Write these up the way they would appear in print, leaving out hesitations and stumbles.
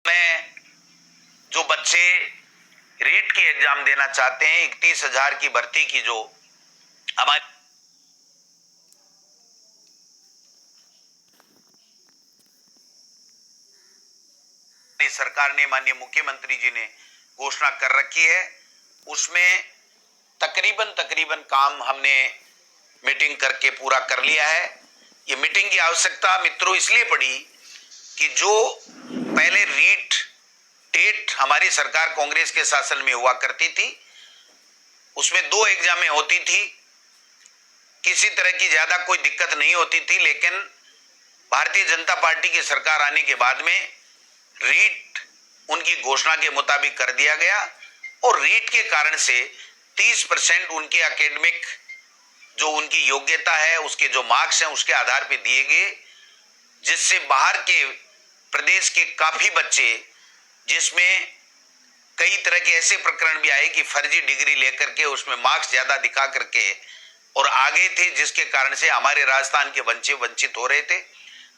में जो बच्चे रीट की एग्जाम देना चाहते हैं, 31,000 की भर्ती की जो हमारी सरकार ने, माननीय मुख्यमंत्री जी ने घोषणा कर रखी है, उसमें तकरीबन काम हमने मीटिंग करके पूरा कर लिया है। ये मीटिंग की आवश्यकता मित्रों इसलिए पड़ी कि जो पहले रीट टेट हमारी सरकार कांग्रेस के शासन में हुआ करती थी, उसमें 2 एग्जामें होती थी, किसी तरह की ज्यादा कोई दिक्कत नहीं होती थी। लेकिन भारतीय जनता पार्टी की सरकार आने के बाद में रीट उनकी घोषणा के मुताबिक कर दिया गया और रीट के कारण से 30% उनके एकेडमिक जो उनकी योग्यता है, उसके जो मार्क्स हैं, उसके आधार पर दिए गए, जिससे बाहर के प्रदेश के काफी बच्चे, जिसमें कई तरह के ऐसे प्रकरण भी आए कि फर्जी डिग्री लेकर के उसमें मार्क्स ज्यादा दिखा करके और आगे थे, जिसके कारण से हमारे राजस्थान के बच्चे वंचित हो रहे थे।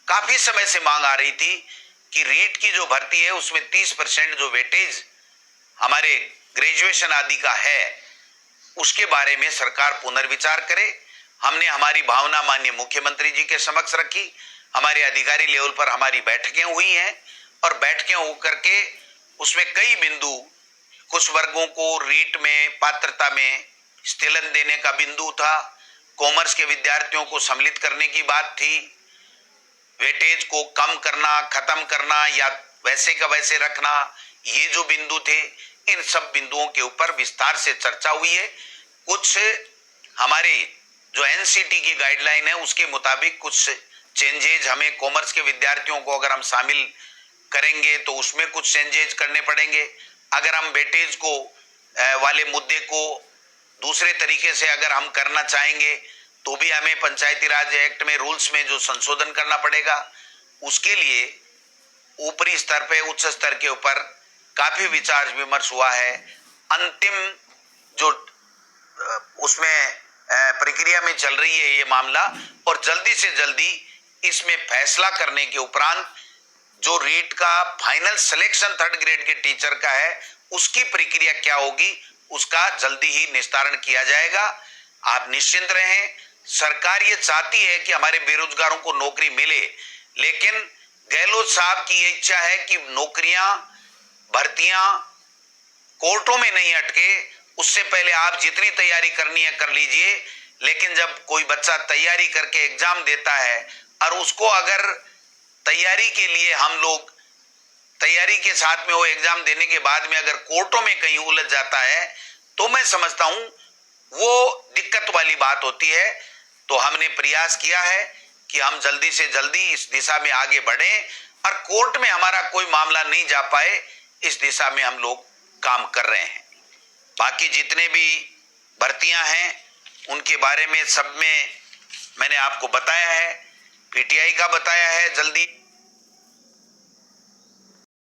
काफी समय से मांग आ रही थी कि रीट की जो भर्ती है उसमें 30% जो वेटेज हमारे ग्रेजुएशन आदि का है, उसके बारे में सरकार पुनर्विचार करे। हमने हमारी भावना माननीय मुख्यमंत्री जी के समक्ष रखी। हमारे अधिकारी लेवल पर हमारी बैठकें हुई हैं और बैठकें होकर के उसमें कई बिंदु, कुछ वर्गों को रीट में पात्रता में स्थिलन देने का बिंदु था, कॉमर्स के विद्यार्थियों को सम्मिलित करने की बात थी, वेटेज को कम करना, खत्म करना या वैसे का वैसे रखना, ये जो बिंदु थे, इन सब बिंदुओं के ऊपर विस्तार से चर्चा हुई है। कुछ हमारे जो एनसीटी की गाइडलाइन है उसके मुताबिक कुछ चेंजेज हमें कॉमर्स के विद्यार्थियों को अगर हम शामिल करेंगे तो उसमें कुछ चेंजेज करने पड़ेंगे। अगर हम वेटेज को वाले मुद्दे को दूसरे तरीके से अगर हम करना चाहेंगे तो भी हमें पंचायती राज एक्ट में रूल्स में जो संशोधन करना पड़ेगा। उसके लिए ऊपरी स्तर पे, उच्च स्तर के ऊपर काफी विचार विमर्श हुआ है। अंतिम जो उसमें प्रक्रिया में चल रही है ये मामला, और जल्दी से जल्दी इसमें फैसला करने के उपरांत जो रीट का फाइनल सिलेक्शन 3rd ग्रेड के टीचर का है, उसकी प्रक्रिया क्या होगी, उसका जल्दी ही निस्तारण किया जाएगा। आप निश्चिंत रहें। सरकार ये चाहती है कि हमारे बेरोजगारों को नौकरी मिले, लेकिन गहलोत साहब की ये इच्छा है कि नौकरियां, भर्तियां कोर्टों में नहीं अटके। उससे पहले आप जितनी तैयारी करनी है कर लीजिए, लेकिन जब कोई बच्चा तैयारी करके एग्जाम देता है और उसको अगर तैयारी के लिए हम लोग तैयारी के साथ में वो एग्जाम देने के बाद में अगर कोर्टों में कहीं उलझ जाता है, तो मैं समझता हूं वो दिक्कत वाली बात होती है। तो हमने प्रयास किया है कि हम जल्दी से जल्दी इस दिशा में आगे बढ़ें और कोर्ट में हमारा कोई मामला नहीं जा पाए, इस दिशा में हम लोग काम कर रहे हैं। बाकी जितने भी भर्तियां हैं उनके बारे में सब में मैंने आपको बताया है, पीटीआई का बताया है, जल्दी